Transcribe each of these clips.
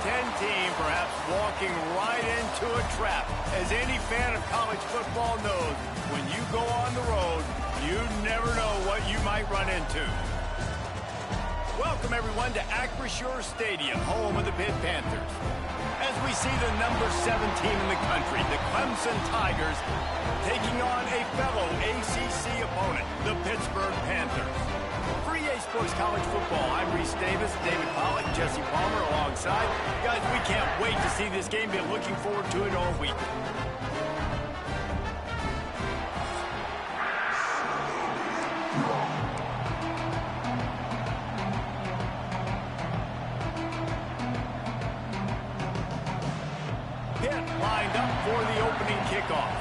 10 team perhaps walking right into a trap. As any fan of college football knows, when you go on the road, you never know what you might run into. Welcome, everyone, to Acrisure Stadium, home of the Pitt Panthers. As we see the number 7 team in the country, the Clemson Tigers, taking on a fellow ACC opponent, the Pittsburgh Panthers. For EA Sports College Football, I'm Reese Davis, David Pollack, Jesse Palmer alongside. Guys, we can't wait to see this game. Been looking forward to it all week. Pitt lined up for the opening kickoff.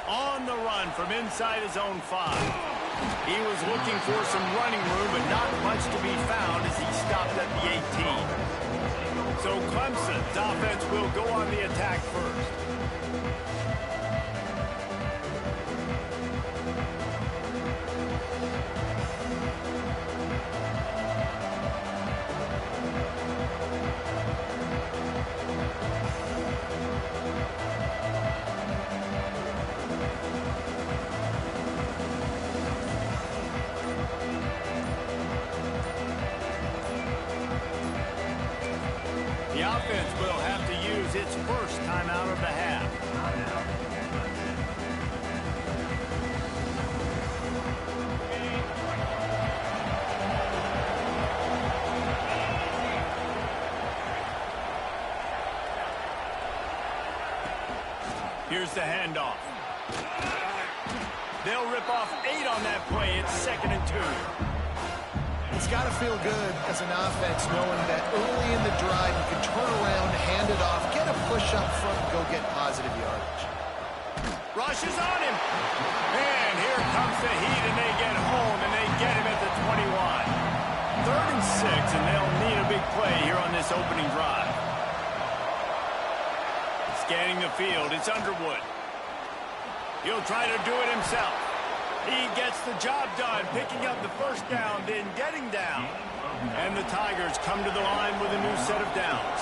On the run from inside his own 5. He was looking for some running room, but not much to be found as he stopped at the 18. So Clemson's offense will go on the attack first. The offense will have to use its first timeout of the half. Here's the handoff. They'll rip off 8 on that play. It's 2nd and 2. It's got to feel good as an offense knowing that early in the drive you can turn around, hand it off, get a push up front, and go get positive yardage. Rush is on him. And here comes the heat, and they get home, and they get him at the 21. 3rd and 6, and they'll need a big play here on this opening drive. Scanning the field, it's Underwood. He'll try to do it himself. He gets the job done, picking up the first down, then getting down. And the Tigers come to the line with a new set of downs.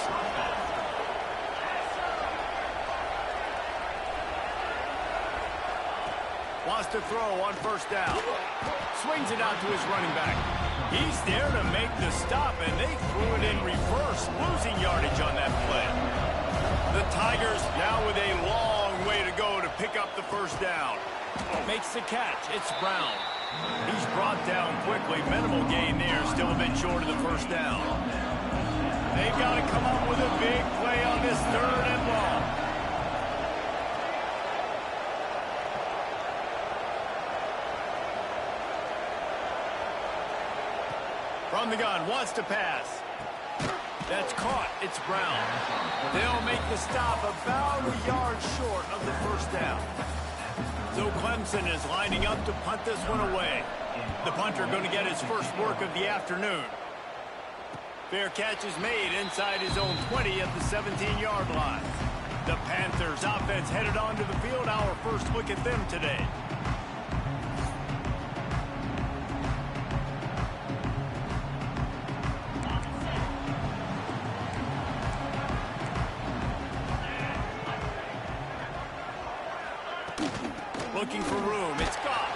Wants to throw on first down. Swings it out to his running back. He's there to make the stop, and they threw it in reverse, losing yardage on that play. The Tigers now with a long way to go to pick up the first down. Makes the catch. It's Brown. He's brought down quickly. Minimal gain there. Still a bit short of the first down. They've got to come up with a big play on this 3rd and long. From the gun. Wants to pass. That's caught. It's Brown. They'll make the stop about a yard short of the first down. So Clemson is lining up to punt this one away. The punter going to get his first work of the afternoon. Fair catch is made inside his own 20 at the 17-yard line. The Panthers offense headed onto the field. Our first look at them today. Looking for room. It's gone.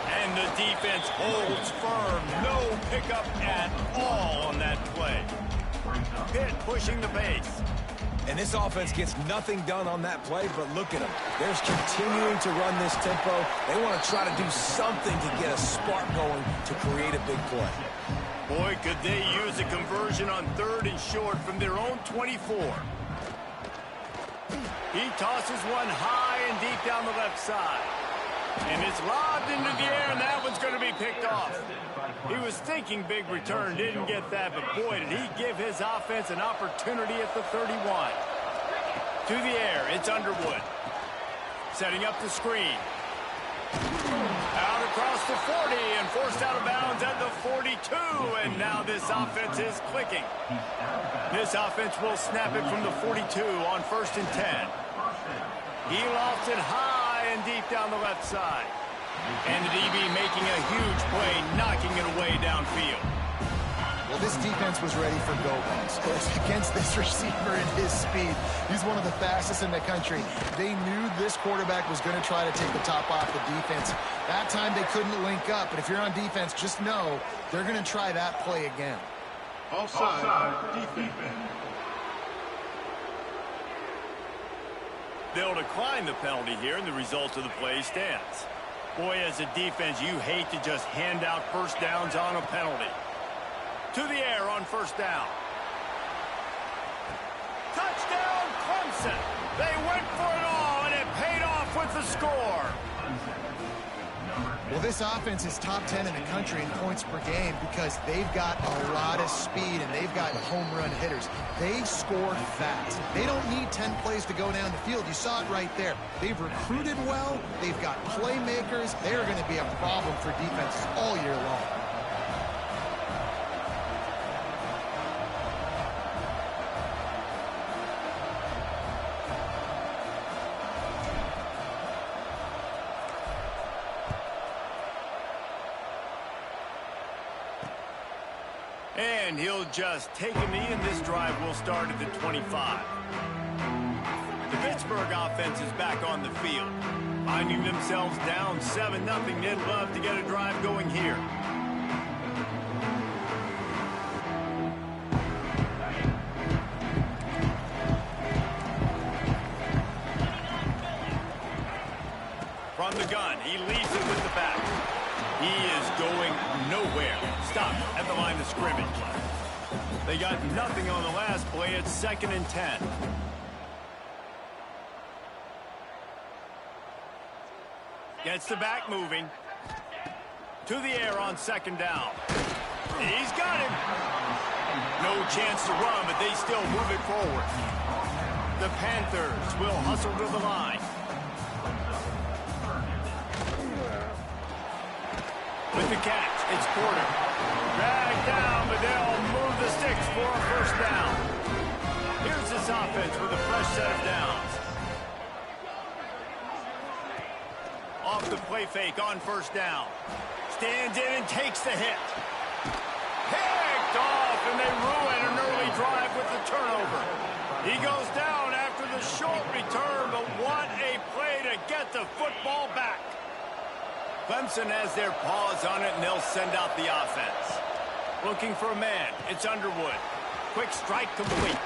And the defense holds firm. No pickup at all on that play. Pitt pushing the pace. And this offense gets nothing done on that play, but look at them. They're continuing to run this tempo. They want to try to do something to get a spark going to create a big play. Boy, could they use a conversion on 3rd and short from their own 24. He tosses one high and deep down the left side. And it's lobbed into the air, and that one's going to be picked off. He was thinking big return, didn't get that, but boy, did he give his offense an opportunity at the 31. To the air, it's Underwood. Setting up the screen. Out across the 40 and forced out of bounds at the 42. And now this offense is clicking. This offense will snap it from the 42 on 1st and 10. He lofts it high and deep down the left side. And the DB making a huge play, knocking it away downfield. Well, this defense was ready for go-balls. Against this receiver and his speed, he's one of the fastest in the country. They knew this quarterback was going to try to take the top off the defense. That time they couldn't link up, but if you're on defense, just know they're going to try that play again. Offside, defense. They'll decline the penalty here, and the result of the play stands. Boy, as a defense, you hate to just hand out first downs on a penalty. To the air on first down. Touchdown, Clemson! They went for it all, and it paid off with the score. Well, this offense is top 10 in the country in points per game because they've got a lot of speed and they've got home run hitters. They score fast. They don't need 10 plays to go down the field. You saw it right there. They've recruited well. They've got playmakers. They are going to be a problem for defenses all year long. And he'll just take a knee, and this drive will start at the 25. The Pittsburgh offense is back on the field. Finding themselves down 7-0, they'd love to get a drive going here. From the gun, he leads it with the back. He is going nowhere. Stop at the line of scrimmage. They got nothing on the last play. It's 2nd and 10. Gets the back moving. To the air on 2nd down. He's got him. No chance to run, but they still move it forward. The Panthers will hustle to the line. With the catch, it's Porter. Dragged down, but they'll move the sticks for a first down. Here's this offense with a fresh set of downs. Off the play fake on first down. Stands in and takes the hit. Picked off, and they ruin an early drive with the turnover. He goes down after the short return, but what a play to get the football back. Clemson has their paws on it, and they'll send out the offense. Looking for a man. It's Underwood. Quick strike complete.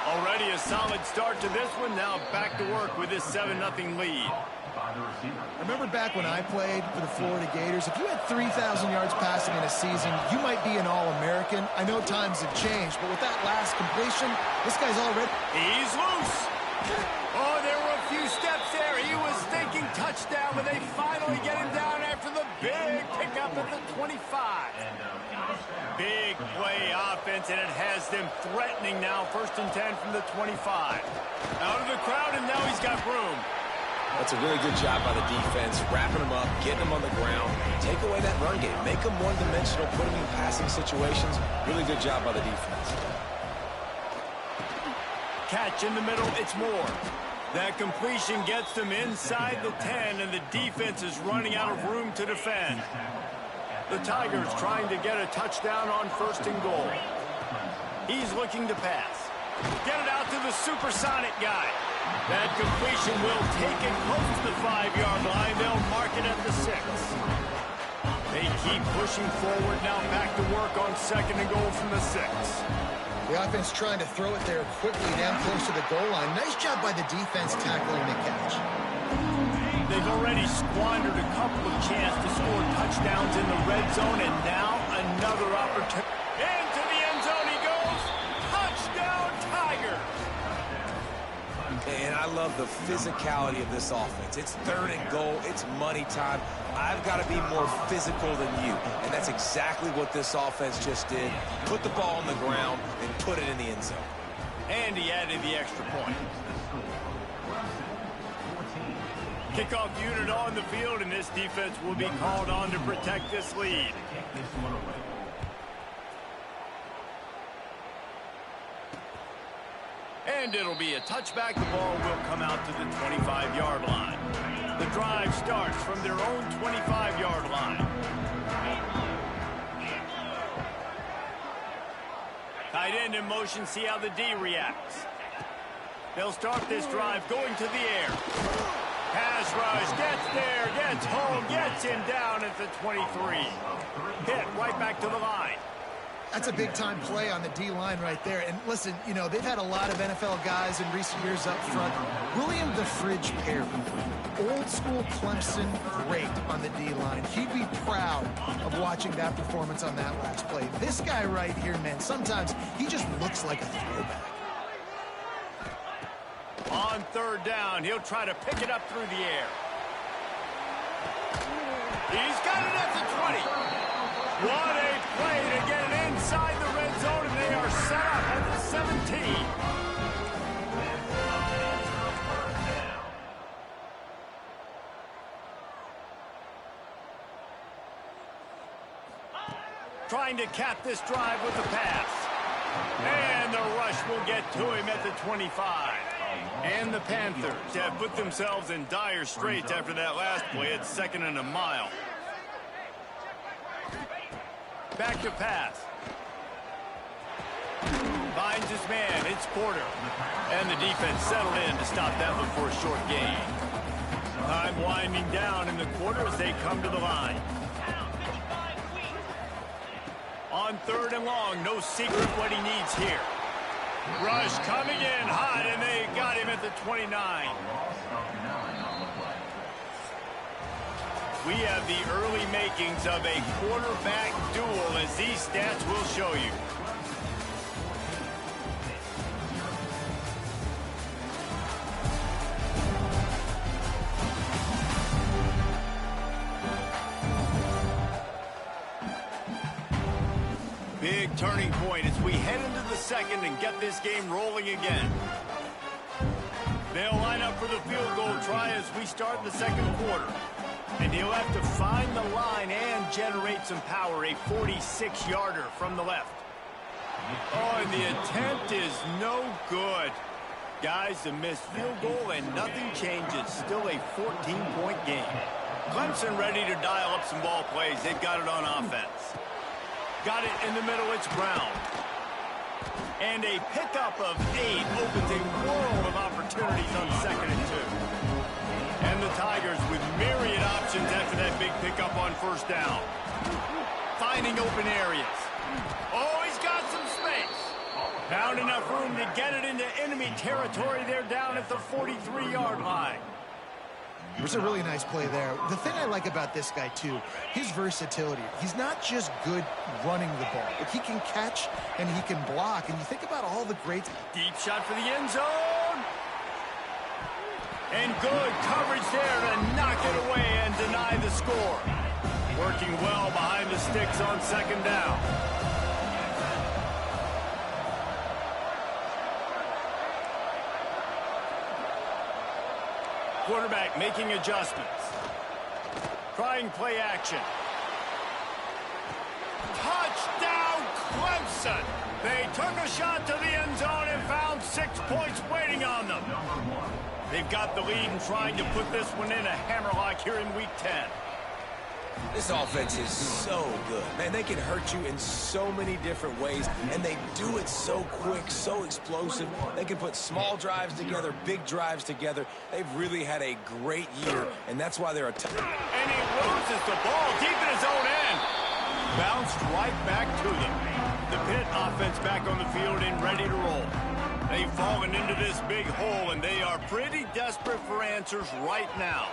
Already a solid start to this one. Now back to work with this 7-0 lead. I remember back when I played for the Florida Gators, if you had 3,000 yards passing in a season, you might be an All-American. I know times have changed, but with that last completion, this guy's already... He's loose. Oh, there were a few steps there. He was thinking touchdown, but they finally get him down after the big pickup at the 25. Big play offense, and it has them threatening now. 1st and 10 from the 25. Out of the crowd, and now he's got room. That's a really good job by the defense, wrapping them up, getting them on the ground. Take away that run game. Make them one-dimensional, put them in passing situations. Really good job by the defense. Catch in the middle, it's Moore. That completion gets them inside the 10, and the defense is running out of room to defend. The Tigers trying to get a touchdown on 1st and goal. He's looking to pass. Get it out to the supersonic guy. That completion will take it close to the 5-yard line. They'll mark it at the 6. They keep pushing forward now, back to work on 2nd and goal from the 6. The offense trying to throw it there quickly down close to the goal line. Nice job by the defense tackling the catch. They've already squandered a couple of chances to score touchdowns in the red zone, and now another opportunity. Into the end zone he goes. Touchdown, Tigers. And I love the physicality of this offense. It's 3rd and goal. It's money time. I've got to be more physical than you. And that's exactly what this offense just did. Put the ball on the ground and put it in the end zone. And he added the extra point. Kickoff unit on the field, and this defense will be called on to protect this lead. And it'll be a touchback. The ball will come out to the 25-yard line. The drive starts from their own 25-yard line. Tight end in motion, see how the D reacts. They'll start this drive going to the air. Pass rush, gets there, gets home, gets him down at the 23. Pitt right back to the line. That's a big-time play on the D-line right there. And listen, you know, they've had a lot of NFL guys in recent years up front. William the Fridge Perry, old-school Clemson great on the D-line. He'd be proud of watching that performance on that last play. This guy right here, man, sometimes he just looks like a throwback. On third down, he'll try to pick it up through the air. He's got it at the 20. What a play to get it inside the red zone, and they are set up at the 17. Trying to cap this drive with the pass. And the rush will get to him at the 25. And the Panthers have put themselves in dire straits after that last play. It's 2nd and a mile. Back to pass. Finds his man. It's Porter. And the defense settled in to stop that one for a short gain. Time winding down in the quarter as they come to the line. On third and long, no secret what he needs here. Rush coming in hot, and they got him at the 29. We have the early makings of a quarterback duel, as these stats will show you. Big turning point as we head into the second and get this game rolling again. They'll line up for the field goal try as we start the second quarter. And he'll have to find the line and generate some power, a 46-yarder from the left. Oh, and the attempt is no good. Guys, a missed field goal and nothing changes. Still a 14-point game. Clemson ready to dial up some ball plays. They've got it on offense. Got it in the middle, it's Brown. And a pickup of 8 opens a world of opportunities on 2nd and 2. And the Tigers with myriad options after that big pickup on first down. Finding open areas. Oh, he's got some space. Found enough room to get it into enemy territory. They're down at the 43-yard line. It was a really nice play there. The thing I like about this guy, too, his versatility. He's not just good running the ball, but he can catch and he can block. And you think about all the greats. Deep shot for the end zone. And good coverage there to knock it away and deny the score. Working well behind the sticks on 2nd down. Quarterback making adjustments. Trying play action. Touchdown, Clemson! They took a shot to the end zone and found 6 points waiting on them. They've got the lead and trying to put this one in a hammerlock here in Week 10. This offense is so good. Man, they can hurt you in so many different ways, and they do it so quick, so explosive. They can put small drives together, big drives together. They've really had a great year, and that's why they're a top. And he loses the ball deep in his own end. Bounced right back to them. The Pitt offense back on the field and ready to roll. They've fallen into this big hole, and they are pretty desperate for answers right now.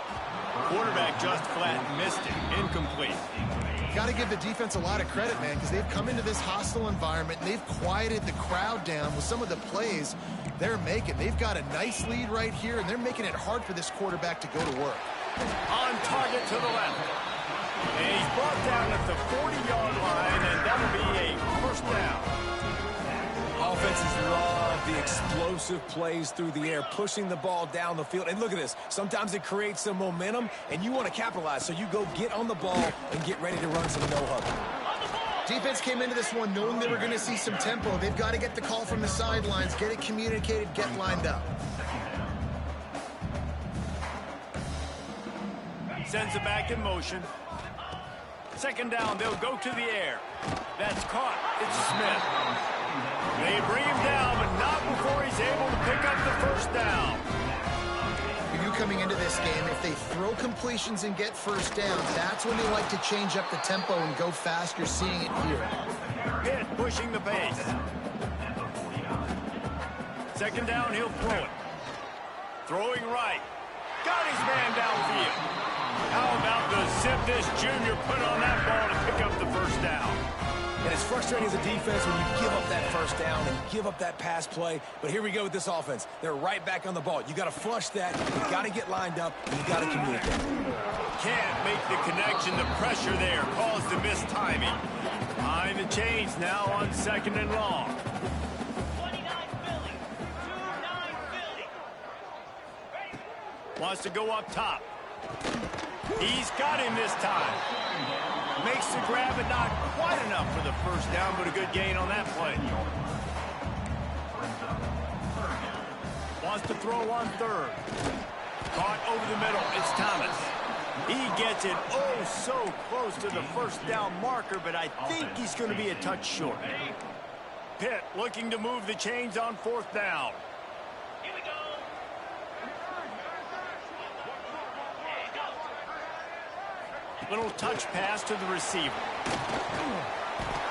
Quarterback just flat missed it. Incomplete. Got to give the defense a lot of credit, man, because they've come into this hostile environment, and they've quieted the crowd down with some of the plays they're making. They've got a nice lead right here, and they're making it hard for this quarterback to go to work. On target to the left. And he's brought down at the 40-yard line, and that'll be a first down. Offenses love the explosive plays through the air, pushing the ball down the field. And look at this. Sometimes it creates some momentum, and you want to capitalize. So you go get on the ball and get ready to run some no-huddle. Defense came into this one knowing they were going to see some tempo. They've got to get the call from the sidelines, get it communicated, get lined up. Sends it back in motion. Second down, they'll go to the air. That's caught. It's Smith. They bring him down, but not before he's able to pick up the first down. For you coming into this game, if they throw completions and get first down, that's when they like to change up the tempo and go fast. You're seeing it here. Pitt pushing the pace. Second down, he'll throw it. Throwing right. Got his man downfield. How about the zip this junior put on that ball to pick up the first down? And it's frustrating as a defense when you give up that first down and give up that pass play. But here we go with this offense. They're right back on the ball. You got to flush that. You got to get lined up. You got to communicate. Can't make the connection. The pressure there caused the missed timing. Behind the chains now on second and long. 29 Philly. 2-9 Philly. Wants to go up top. He's got him this time. Makes the grab, but not quite enough for the first down, but a good gain on that play. Wants to throw on third. Caught over the middle. It's Thomas. He gets it oh so close to the first down marker, but I think he's going to be a touch short. Pitt looking to move the chains on fourth down. Here we go. Little touch pass to the receiver.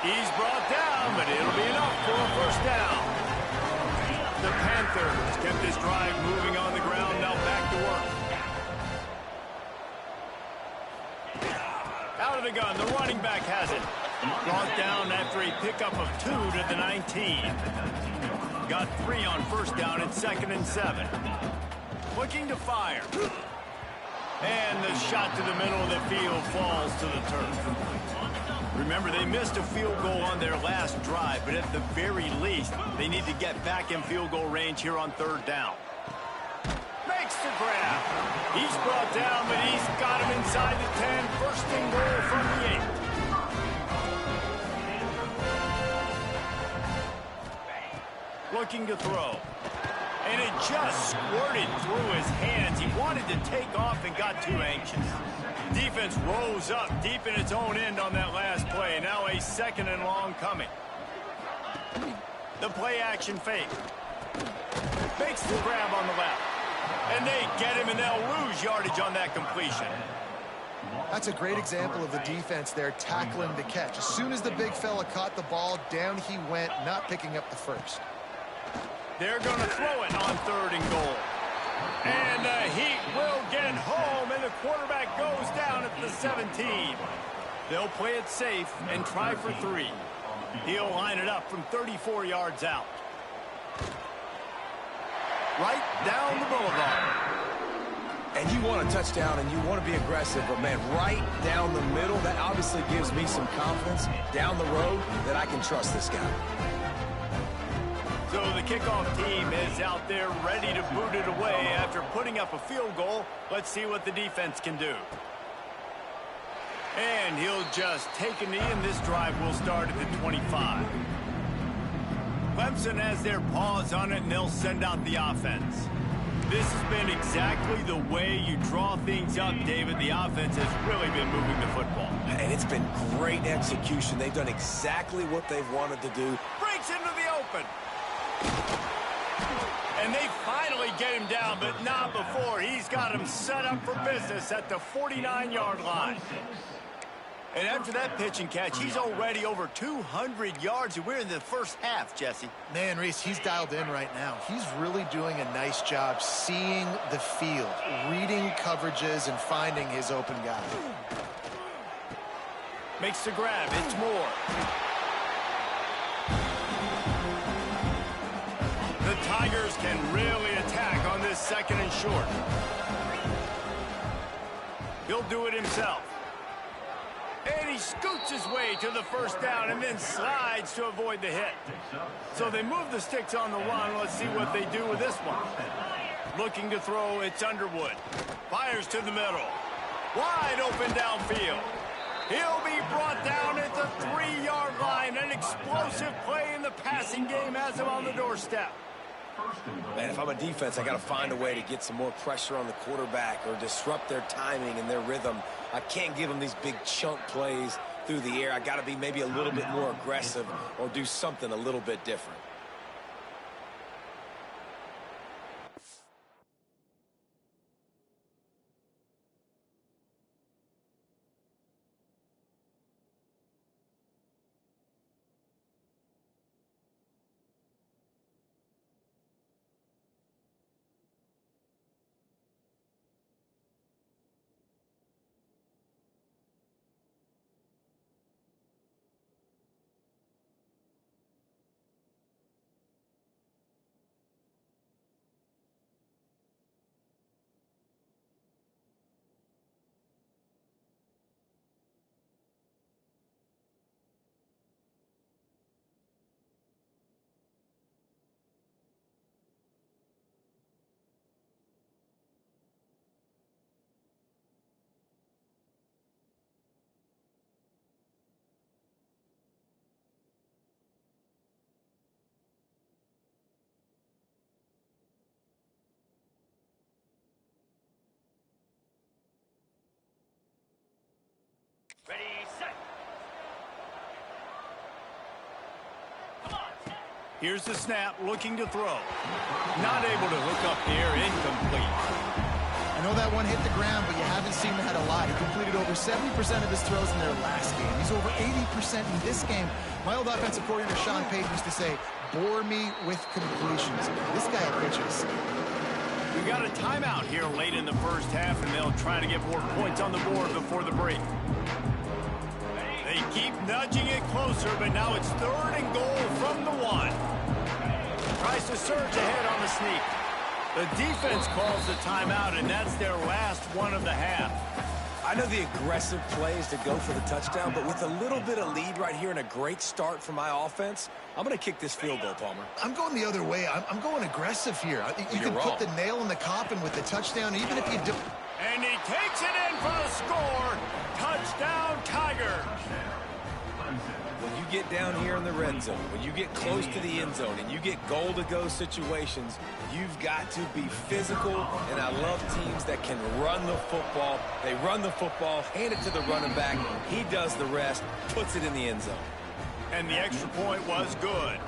He's brought down, but it'll be enough for a first down. The Panthers kept this drive moving on the ground, now back to work. Out of the gun, the running back has it. Brought down after a pickup of 2 to the 19. Got 3 on first down at 2nd and 7. Looking to fire. And the shot to the middle of the field falls to the turf. Remember, they missed a field goal on their last drive, but at the very least, they need to get back in field goal range here on third down. Makes the grab. He's brought down, but he's got him inside the 10. First and goal from the 8. Looking to throw. And it just squirted through his hands. He wanted to take off and got too anxious. Defense rose up deep in its own end on that last play. Now a 2nd and long coming. The play action fake. Makes the grab on the left. And they get him, and they'll lose yardage on that completion. That's a great example of the defense there tackling the catch. As soon as the big fella caught the ball, down he went, not picking up the first. They're going to throw it on 3rd and goal. And the Heat will get home, and the quarterback goes down at the 17. They'll play it safe and try for 3. He'll line it up from 34 yards out. Right down the boulevard. And you want a touchdown, and you want to be aggressive, but, man, right down the middle, that obviously gives me some confidence down the road that I can trust this guy. So the kickoff team is out there ready to boot it away after putting up a field goal. Let's see what the defense can do. And he'll just take a knee, and this drive will start at the 25. Clemson has their paws on it, and they'll send out the offense. This has been exactly the way you draw things up, David. The offense has really been moving the football. And it's been great execution. They've done exactly what they've wanted to do. Breaks into the open. And they finally get him down, but not before. He's got him set up for business at the 49-yard line. And after that pitch and catch, he's already over 200 yards, and we're in the first half, Jesse. Man, Reese, he's dialed in right now. He's really doing a nice job seeing the field, reading coverages, and finding his open guy. Makes the grab. It's Moore. The Tigers can really attack on this 2nd and short. He'll do it himself. And he scoots his way to the first down and then slides to avoid the hit. So they move the sticks on the run. Let's see what they do with this one. Looking to throw, it's Underwood. Fires to the middle. Wide open downfield. He'll be brought down at the 3-yard line. An explosive play in the passing game has him on the doorstep. Man, if I'm a defense, I got to find a way to get some more pressure on the quarterback or disrupt their timing and their rhythm. I can't give them these big chunk plays through the air. I got to be maybe a little bit more aggressive or do something a little bit different. Ready, set. Come on. Here's the snap, looking to throw. Not able to hook up here, incomplete. I know that one hit the ground, but you haven't seen that a lot. He completed over 70% of his throws in their last game. He's over 80% in this game. My old offensive coordinator, Sean Payton, used to say, bore me with completions. This guy pitches. We got a timeout here late in the first half, and they'll try to get more points on the board before the break. They keep nudging it closer, but now it's 3rd and goal from the 1. Tries to surge ahead on the sneak. The defense calls the timeout, and that's their last one of the half. I know the aggressive play is to go for the touchdown, but with a little bit of lead right here and a great start for my offense, I'm going to kick this field goal, Palmer. I'm going the other way. I'm going aggressive here. You can put the nail in the coffin with the touchdown, even if you do. And he takes it in for the score. Touchdown, Tigers. When you get down here in the red zone, when you get close to the end zone and you get goal-to-go situations, you've got to be physical, and I love teams that can run the football. They run the football, hand it to the running back. He does the rest, puts it in the end zone. And the extra point was good.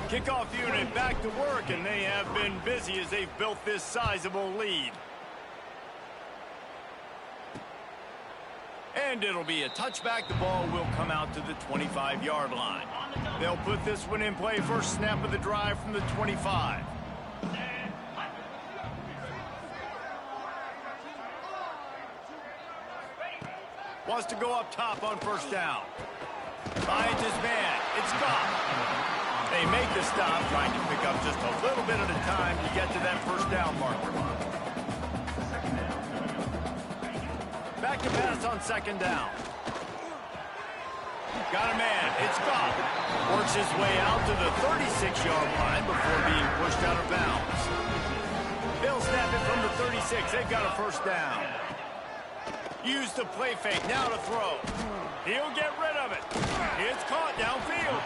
Kickoff unit back to work, and they have been busy as they've built this sizable lead. And it'll be a touchback. The ball will come out to the 25-yard line. They'll put this one in play. First snap of the drive from the 25. Wants to go up top on first down. Finds his man. It's gone. They make the stop, trying to pick up just a little bit at a time to get to that first down marker. Back to pass on second down. Got a man. It's gone. Works his way out to the 36-yard line before being pushed out of bounds. They'll snap it from the 36. They've got a first down. Use the play fake. Now to throw. He'll get rid of it. It's caught downfield.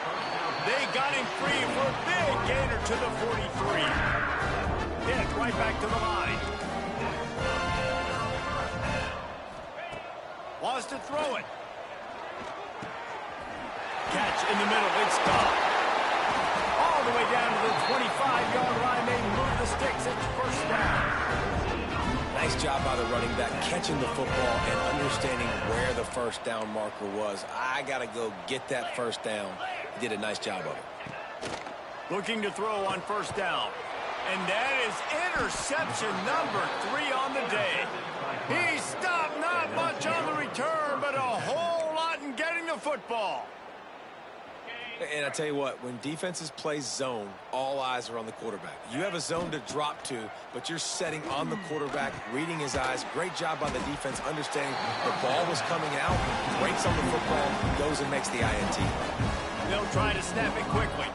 They got him free for a big gainer to the 43. Hit right back to the line. Wants to throw it. Catch in the middle. It's gone. All the way down to the 25-yard line. They move the sticks. It's first down. Nice job by the running back catching the football and understanding where the first down marker was. I got to go get that first down. He did a nice job of it. Looking to throw on first down. And that is interception number 3 on the day. He stopped not much on the return, but a whole lot in getting the football. And I tell you what, when defenses play zone, all eyes are on the quarterback. You have a zone to drop to, but you're setting on the quarterback, reading his eyes. Great job by the defense, understanding the ball was coming out, breaks on the football, goes and makes the INT. They'll try to snap it quickly.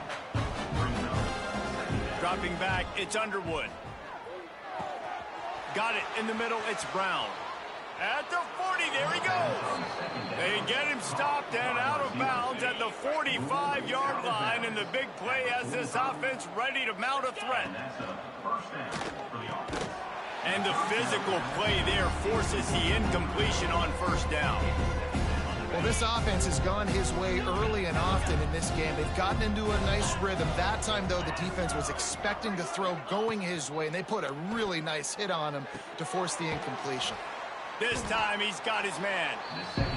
Dropping back, it's Underwood. Got it in the middle, it's Brown. At the 40, there he goes. They get him stopped and out of bounds at the 45-yard line, and the big play has this offense ready to mount a threat. And the physical play there forces the incompletion on first down. Well, this offense has gone his way early and often in this game. They've gotten into a nice rhythm. That time, though, the defense was expecting the throw going his way, and they put a really nice hit on him to force the incompletion. This time, he's got his man.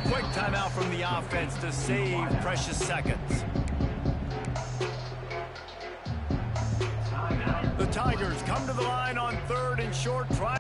Quick timeout from the offense to save precious seconds. The Tigers come to the line on 3rd and short. Try.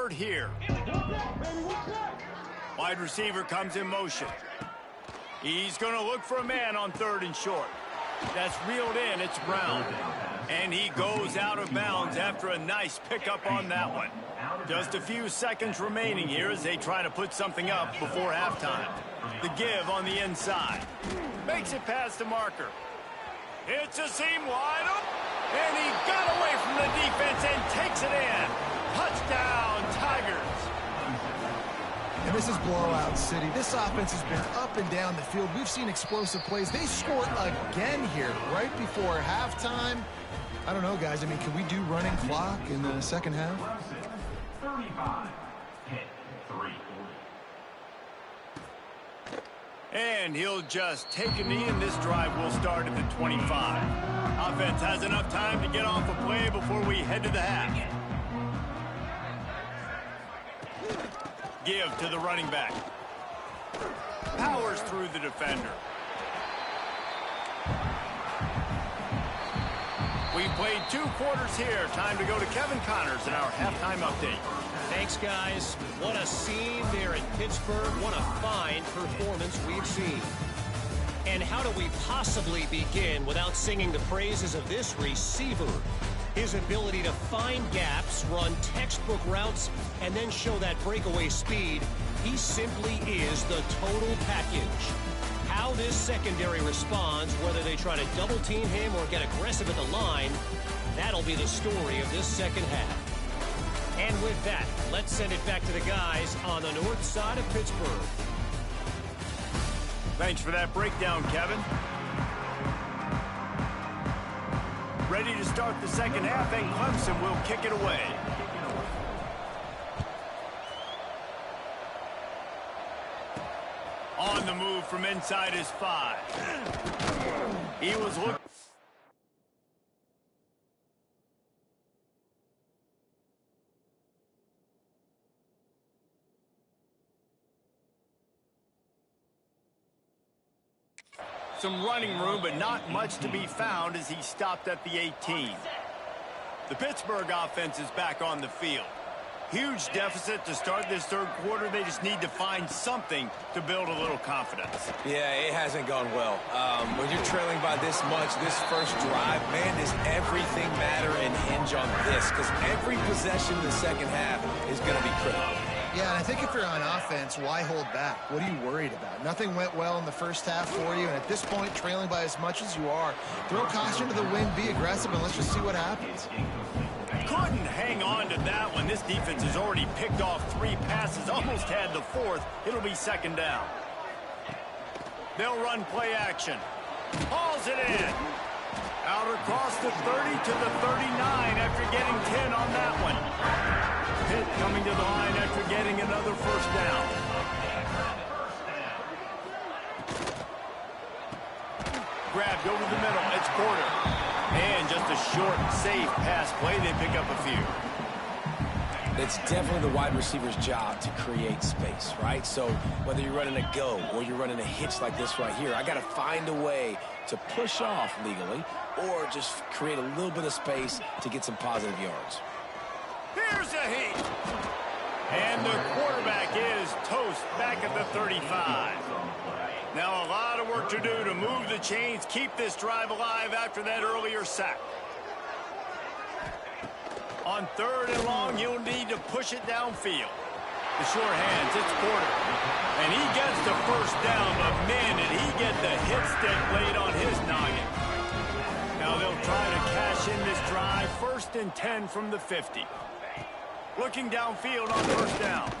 third here. Wide receiver comes in motion. He's going to look for a man on 3rd and short. That's reeled in. It's Brown. And he goes out of bounds after a nice pickup on that one. Just a few seconds remaining here as they try to put something up before halftime. The give on the inside. Makes it past the marker. It's a seam wide open. And he got away from the defense and takes it in. Touchdown, Tigers. And this is blowout city. This offense has been up and down the field. We've seen explosive plays. They scored again here right before halftime. I don't know, guys. I mean, can we do running clock in the second half? 35, Pitt 3. And he'll just take a knee, and this drive will start at the 25. Offense has enough time to get off a play before we head to the half. Give to the running back. Powers through the defender. We've played 2 quarters here. Time to go to Kevin Connors in our halftime update. Thanks, guys. What a scene there in Pittsburgh. What a fine performance we've seen. And how do we possibly begin without singing the praises of this receiver? His ability to find gaps, run textbook routes, and then show that breakaway speed. He simply is the total package. How this secondary responds, whether they try to double team him or get aggressive at the line, that'll be the story of this second half. And with that, let's send it back to the guys on the north side of Pittsburgh. Thanks for that breakdown, Kevin. Ready to start the second half, and Clemson will kick it away. On the move from inside his 5. He was looking. Some running room, but not much to be found as he stopped at the 18. The Pittsburgh offense is back on the field. Huge deficit to start this third quarter. They just need to find something to build a little confidence. Yeah, it hasn't gone well. When you're trailing by this much, this first drive, man, does everything matter and hinge on this? Because every possession in the second half is going to be critical. Yeah, and I think if you're on offense, why hold back? What are you worried about? Nothing went well in the first half for you, and at this point, trailing by as much as you are, throw caution to the wind, be aggressive, and let's just see what happens. Couldn't hang on to that one. This defense has already picked off 3 passes, almost had the 4th. It'll be second down. They'll run play action. Hauls it in. Out across the 30 to the 39 after getting 10 on that one. Pitt coming to the line after getting another first down. Grabbed over the middle. It's Porter. And just a short, safe pass play. They pick up a few. It's definitely the wide receiver's job to create space, right? So whether you're running a go or you're running a hitch like this right here, I got to find a way to push off legally or just create a little bit of space to get some positive yards. Here's a heat. And the quarterback is toast back at the 35. Now a lot of work to do to move the chains, keep this drive alive after that earlier sack. On 3rd and long, you'll need to push it downfield. The short hands, it's Porter. And he gets the first down, but man, did he get the hit stick laid on his noggin. Now they'll try to cash in this drive, 1st and 10 from the 50. Looking downfield on 1st down.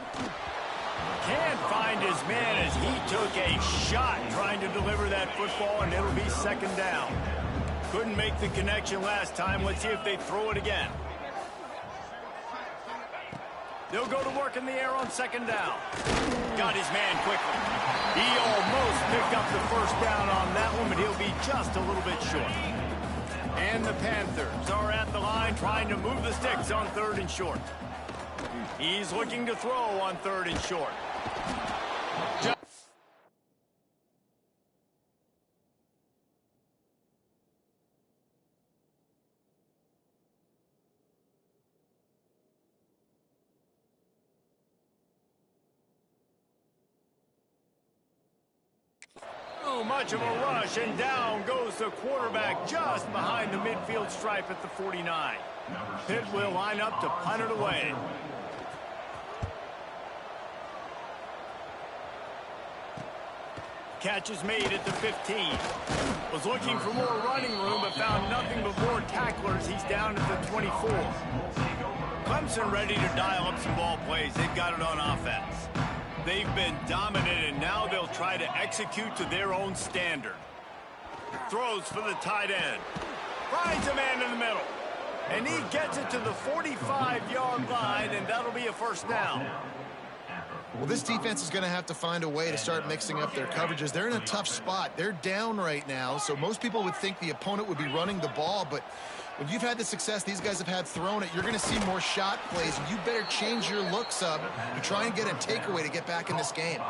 Can't find his man as he took a shot trying to deliver that football, and it'll be 2nd down. Couldn't make the connection last time. Let's see if they throw it again. They'll go to work in the air on 2nd down. Got his man quickly. He almost picked up the first down on that one, but he'll be just a little bit short. And the Panthers are at the line trying to move the sticks on 3rd and short. He's looking to throw on 3rd and short. much of a rush, and down goes the quarterback just behind the midfield stripe at the 49. Pitt will line up to punt it away. Catch is made at the 15. Was looking for more running room, but found nothing but more tacklers. He's down at the 24. Clemson ready to dial up some ball plays. They've got it on offense. They've been dominant, and now they'll try to execute to their own standard. Throws for the tight end. Finds a man in the middle. And he gets it to the 45-yard line, and that'll be a first down. Well, this defense is going to have to find a way to start mixing up their coverages. They're in a tough spot. They're down right now, so most people would think the opponent would be running the ball, but when you've had the success these guys have had throwing it, you're going to see more shot plays, and you better change your looks up to try and get a takeaway to get back in this game.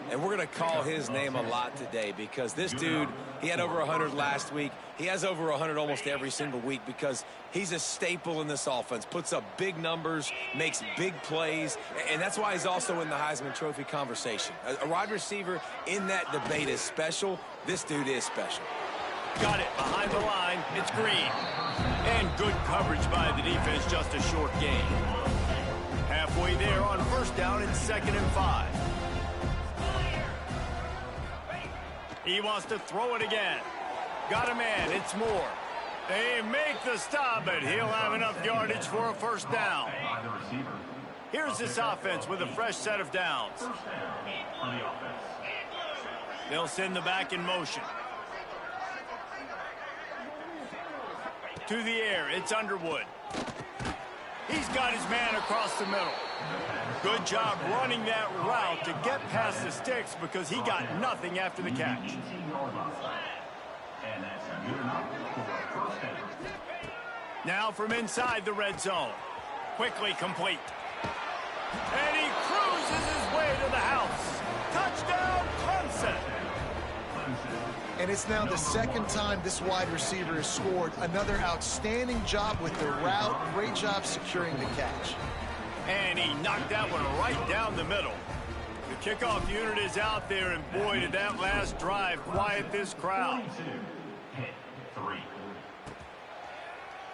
And we're going to call his name a lot today because this dude, he had over 100 last week. He has over 100 almost every single week because he's a staple in this offense. Puts up big numbers, makes big plays, and that's why he's also in the Heisman Trophy conversation. A wide receiver in that debate is special. This dude is special. Got it behind the line. It's Green. And good coverage by the defense, just a short gain. Halfway there on first down, it's 2nd and 5. He wants to throw it again. Got a man, it's Moore. They make the stop, but he'll have enough yardage for a first down. Here's this offense with a fresh set of downs. They'll send the back in motion. To the air, it's Underwood. He's got his man across the middle. Good job running that route to get past the sticks because he got nothing after the catch. Now from inside the red zone. Quickly complete. And he cruises his way to the house. Touchdown, Clemson. And it's now the second time this wide receiver has scored. Another outstanding job with the route. Great job securing the catch. And he knocked that one right down the middle. The kickoff unit is out there, and boy, did that last drive quiet this crowd.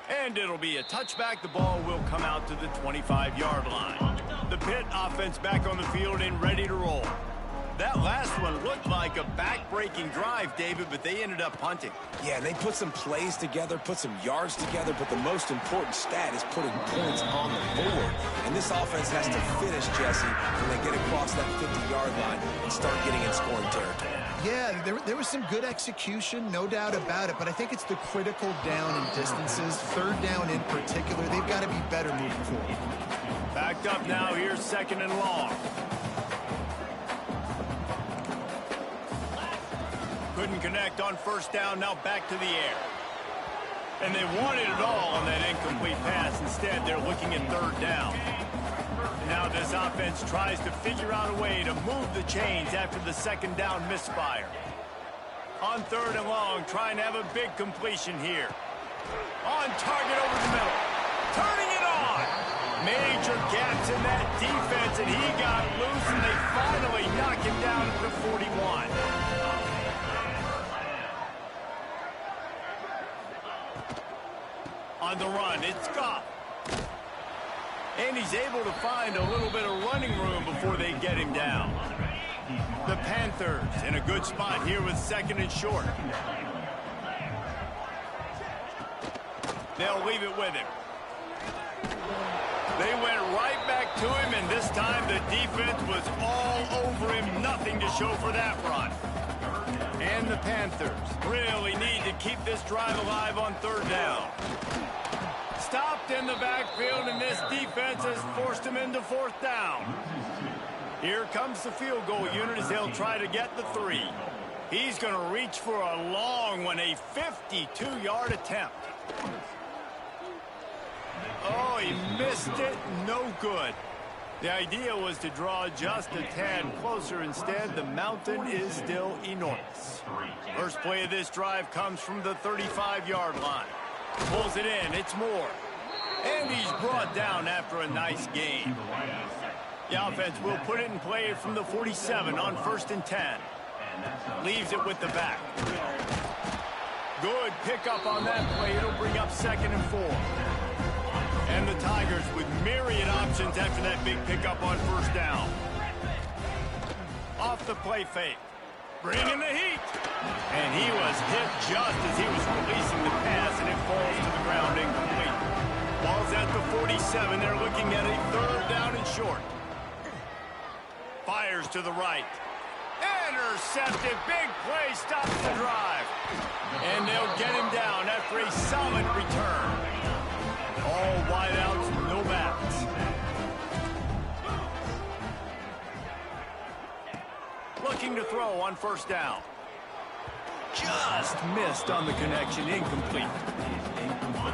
And it'll be a touchback. The ball will come out to the 25-yard line. The Pitt offense back on the field and ready to roll. That last one looked like a back-breaking drive, David, but they ended up punting. Yeah, they put some plays together, put some yards together, but the most important stat is putting points on the board. And this offense has to finish, Jesse, when they get across that 50-yard line and start getting in scoring territory. Yeah, there was some good execution, no doubt about it, but I think it's the critical down and distances, third down in particular. They've got to be better moving forward. Backed up now, here's 2nd and long. Couldn't connect on first down, now back to the air. And they wanted it all on that incomplete pass. Instead, they're looking at 3rd down. Now this offense tries to figure out a way to move the chains after the 2nd down misfire. On 3rd and long, trying to have a big completion here. On target over the middle. Turning it on. Major gaps in that defense, and he got loose, and they finally knock him down at the 41. On the run, it's Goff. And he's able to find a little bit of running room before they get him down. The Panthers in a good spot here with 2nd and short. They'll leave it with him. They went right back to him, and this time the defense was all over him. Nothing to show for that run. And the Panthers really need to keep this drive alive on 3rd down. Stopped in the backfield, and this defense has forced him into 4th down. Here comes the field goal unit as they'll try to get the 3. He's going to reach for a long one, a 52-yard attempt. Oh, he missed it. No good. The idea was to draw just a tad closer. Instead, the mountain is still enormous. First play of this drive comes from the 35-yard line. Pulls it in. It's Moore. And he's brought down after a nice gain. The offense will put it in play from the 47 on 1st and 10. Leaves it with the back. Good pickup on that play. It'll bring up 2nd and 4. And the Tigers with myriad options after that big pickup on 1st down. Off the play fake. Bringing the heat. And he was hit just as he was releasing the pass, and it falls to the ground incomplete. Ball's at the 47. They're looking at a 3rd down and short. Fires to the right. Intercepted. Big play stops the drive. And they'll get him down after a solid return. All wideouts, no backs. Looking to throw on 1st down. Just missed on the connection. Incomplete.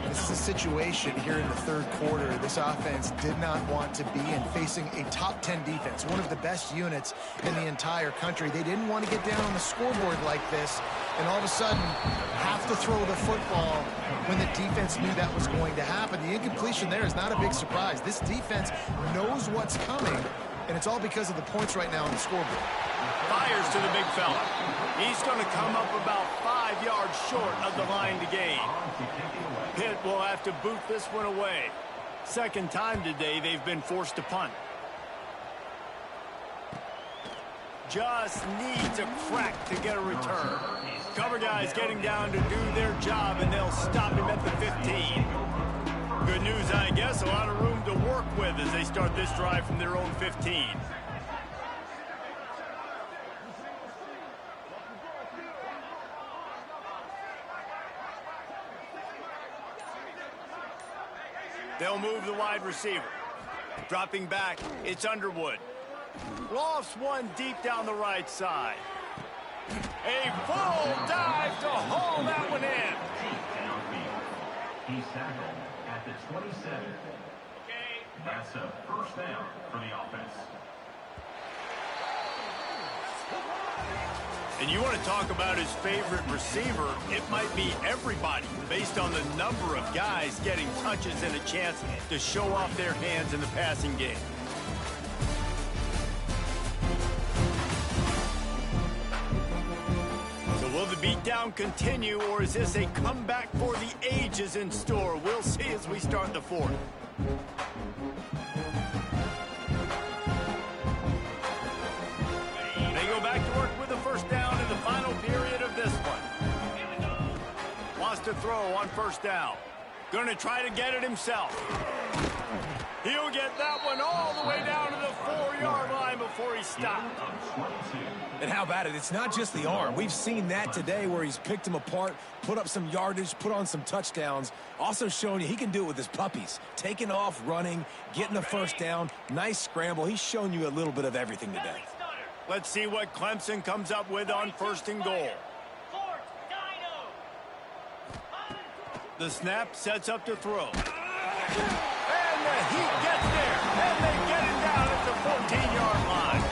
This is a situation here in the 3rd quarter this offense did not want to be in, facing a top 10 defense, one of the best units in the entire country. They didn't want to get down on the scoreboard like this and all of a sudden have to throw the football when the defense knew that was going to happen. The incompletion there is not a big surprise. This defense knows what's coming, and it's all because of the points right now on the scoreboard. Fires to the big fella. He's going to come up about 5 yards short of the line to gain. Pitt will have to boot this one away. 2nd time today they've been forced to punt. Just needs a crack to get a return. Cover guys getting down to do their job, and they'll stop him at the 15. Good news, I guess. A lot of room to work with as they start this drive from their own 15. They'll move the wide receiver. Dropping back, it's Underwood. Lofts one deep down the right side. A full dive to haul that one in. He's tackled at the 27. That's a 1st down for the offense. And you want to talk about his favorite receiver, it might be everybody, based on the number of guys getting touches and a chance to show off their hands in the passing game. So will the beatdown continue, or is this a comeback for the ages in store? We'll see as we start the 4th. They go back to work with the 1st down in the final period of this one. Wants to throw on 1st down. Going to try to get it himself. He'll get that one all the way down to the 4-yard line before he stopped. And how about it? It's not just the arm. We've seen that today where he's picked them apart, put up some yardage, put on some touchdowns. Also showing you he can do it with his puppies. Taking off, running, getting the 1st down. Nice scramble. He's shown you a little bit of everything today. Let's see what Clemson comes up with on 1st and goal. The snap sets up to throw. And the Heat gets there. And they get it down at the 14-yard line.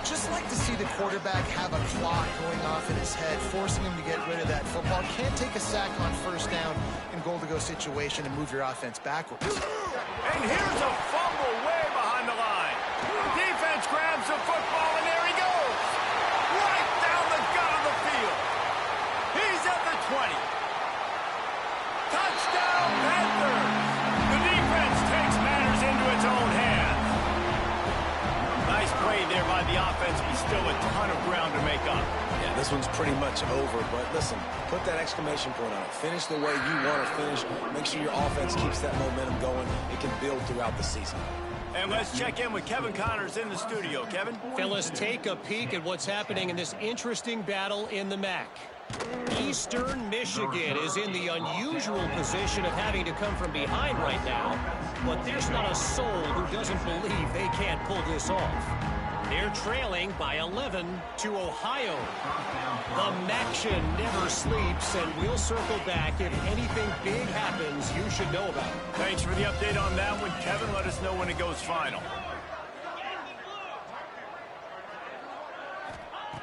Just like to see the quarterback have a clock going off in his head, forcing him to get rid of that football. Can't take a sack on 1st down in goal-to-go situation and move your offense backwards. And here's a fumble way behind the line. Defense grabs the football, and there he goes. Right down the gut of the field. He's at the 20. Touchdown, Panthers. The defense takes matters into its own hands. Nice play there by the offense, but still a ton of ground to make up. Yeah, this one's pretty much over, but listen, put that exclamation point on it. Finish the way you want to finish. Make sure your offense keeps that momentum going. It can build throughout the season. And let's check in with Kevin Connors in the studio. Kevin? Fellas, take a peek at what's happening in this interesting battle in the MAC. Eastern Michigan is in the unusual position of having to come from behind right now, but there's not a soul who doesn't believe they can't pull this off. They're trailing by 11 to Ohio. The MACtion never sleeps, and we'll circle back if anything big happens you should know about. Thanks for the update on that one, Kevin. Let us know when it goes final.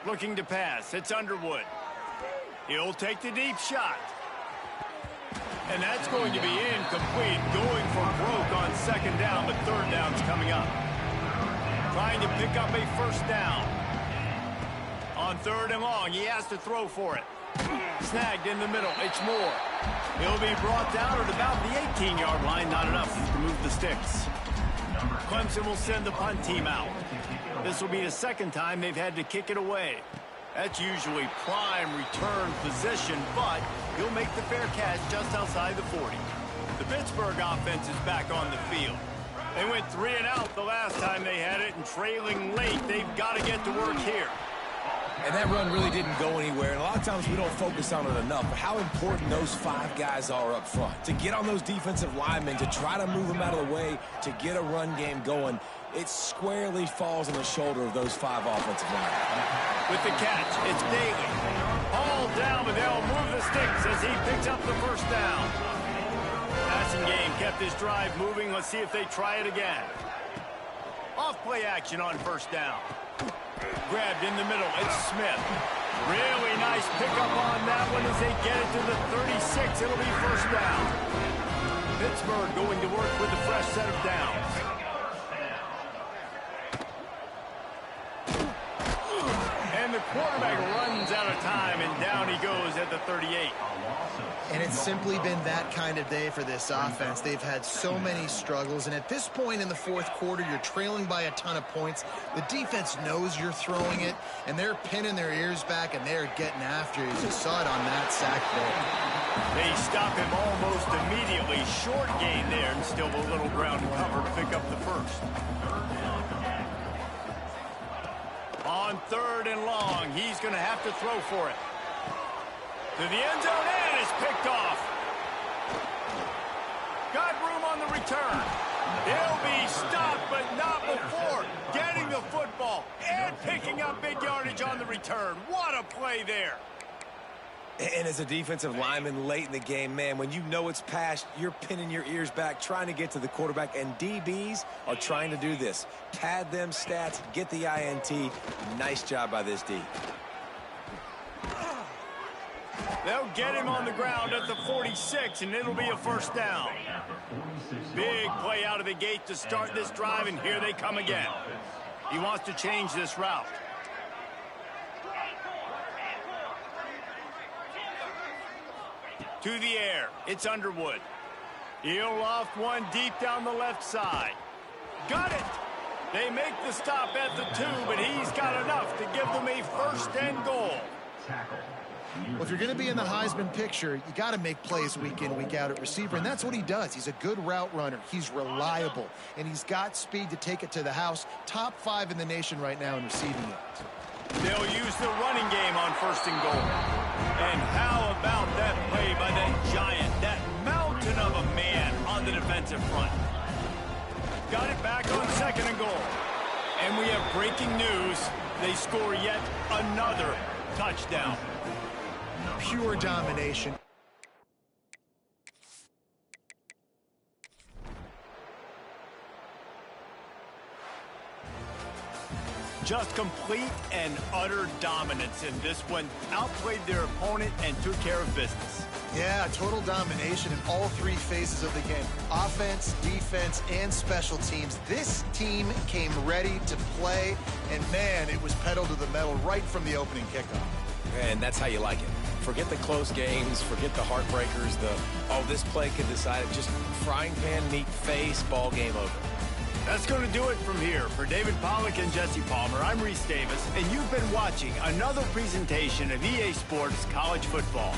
Looking to pass. It's Underwood. He'll take the deep shot. And that's going to be incomplete. Going for broke on 2nd down, but 3rd down's coming up. Trying to pick up a 1st down. On On 3rd and long, he has to throw for it. Snagged in the middle. It's Moore. He'll be brought down at about the 18-yard line. Not enough to move the sticks. Clemson will send the punt team out. This will be the second time they've had to kick it away. That's usually prime return position, but he'll make the fair catch just outside the 40. The Pittsburgh offense is back on the field. They went 3 and out the last time they had it, and trailing late, they've got to get to work here. And that run really didn't go anywhere, and a lot of times we don't focus on it enough, but how important those 5 guys are up front. To get on those defensive linemen, to try to move them out of the way, to get a run game going, it squarely falls on the shoulder of those 5 offensive linemen. With the catch, it's Daly. Hauled down, but they'll move the sticks as he picks up the first down. Passing game kept his drive moving. Let's see if they try it again. Off-play action on 1st down. Grabbed in the middle. It's Smith. Really nice pickup on that one as they get it to the 36. It'll be 1st down. Pittsburgh going to work with a fresh set of downs. And the quarterback runs out of time, and down he goes at the 38. And it's simply been that kind of day for this offense. They've had so many struggles, and at this point in the 4th quarter, you're trailing by a ton of points. The defense knows you're throwing it, and they're pinning their ears back, and they're getting after you. You saw it on that sack play. They stop him almost immediately. Short gain there, and still a little ground cover to pick up the first. On 3rd and long, he's going to have to throw for it. To the end zone, and it's picked off. Got room on the return. He'll be stopped, but not before getting the football and picking up big yardage on the return. What a play there. And as a defensive lineman late in the game, man, when you know it's past, you're pinning your ears back, trying to get to the quarterback, and DBs are trying to do this. Pad them stats, get the INT. Nice job by this D. They'll get him on the ground at the 46, and it'll be a 1st down. Big play out of the gate to start this drive, and here they come again. He wants to change this route. To the air, it's Underwood. He'll loft one deep down the left side. Got it! They make the stop at the 2, but he's got enough to give them a 1st and goal. Well, if you're going to be in the Heisman picture, you got to make plays week in, week out at receiver, and that's what he does. He's a good route runner. He's reliable, and he's got speed to take it to the house. Top 5 in the nation right now in receiving it. They'll use the running game on 1st and goal. And how about that play by that giant, that mountain of a man on the defensive front? Got it back on 2nd and goal. And we have breaking news. They score yet another touchdown. Pure domination. Just complete and utter dominance in this one. Outplayed their opponent and took care of business. Yeah, total domination in all 3 phases of the game. Offense, defense, and special teams. This team came ready to play, and man, it was pedal to the metal right from the opening kickoff. And that's how you like it. Forget the close games, forget the heartbreakers, this play could decide it. Just frying pan, meat face, ball game over. That's going to do it from here. For David Pollack and Jesse Palmer, I'm Reese Davis, and you've been watching another presentation of EA Sports College Football.